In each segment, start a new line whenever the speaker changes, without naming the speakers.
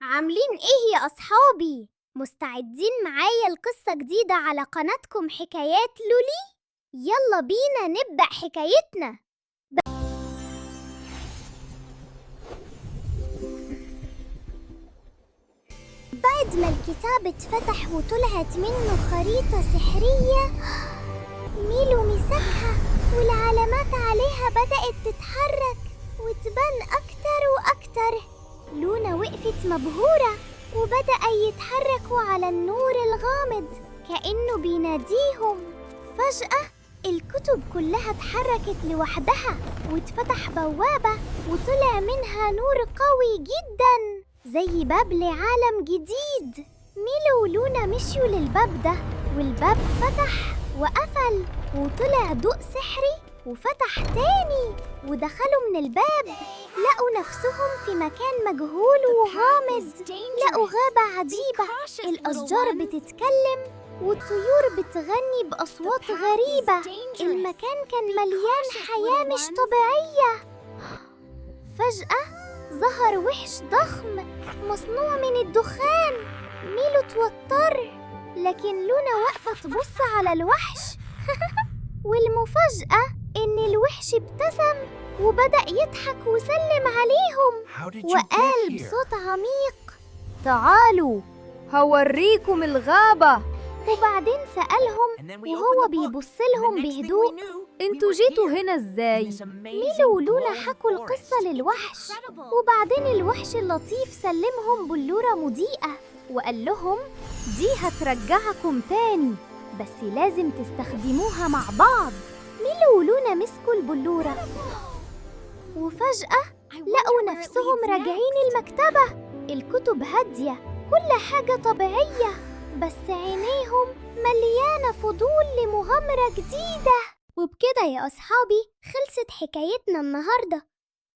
عاملين ايه يا اصحابي؟ مستعدين معايا لقصة جديدة على قناتكم حكايات لولي؟ يلا بينا نبدأ حكايتنا. بعد ما الكتاب اتفتح وطلعت منه خريطة سحرية، ميلو مسكها والعلامات عليها بدأت تتحرك وتبان أكتر وأكتر. لونا وقفت مبهورة وبدأ يتحركوا على النور الغامض كأنه بيناديهم. فجأة الكتب كلها اتحركت لوحدها واتفتح بوابة وطلع منها نور قوي جدا زي باب لعالم جديد. ميلو ولونا مشيوا للباب ده والباب فتح وقفل وطلع ضوء سحري وفتح تاني ودخلوا من الباب. لقوا نفسهم في مكان مجهول وغامض. لقوا غابة عجيبة، الأشجار بتتكلم والطيور بتغني بأصوات غريبة. المكان كان مليان حياة مش طبيعية. فجأة ظهر وحش ضخم مصنوع من الدخان. ميلو اتوتر، لكن لونا واقفة تبص على الوحش. والمفاجأة إن الوحش ابتسم وبدأ يضحك وسلم عليهم وقال بصوت عميق:
تعالوا هوريكم الغابة.
وبعدين سألهم وهو بيبص لهم بهدوء:
انتوا جيتوا هنا ازاي؟
ميلو ولونا حكوا القصة للوحش، وبعدين الوحش اللطيف سلمهم بلورة مضيئة وقال لهم:
دي هترجعكم تاني، بس لازم تستخدموها مع بعض.
ميلو ولونا مسكوا البلورة وفجأة لقوا نفسهم راجعين المكتبة. الكتب هادية، كل حاجة طبيعية، بس عينيهم مليانة فضول لمغامرة جديدة. وبكده يا أصحابي خلصت حكايتنا النهاردة.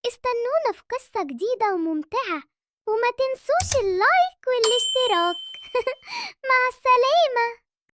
استنونا في قصة جديدة وممتعة، وما تنسوش اللايك والاشتراك. مع السلامة.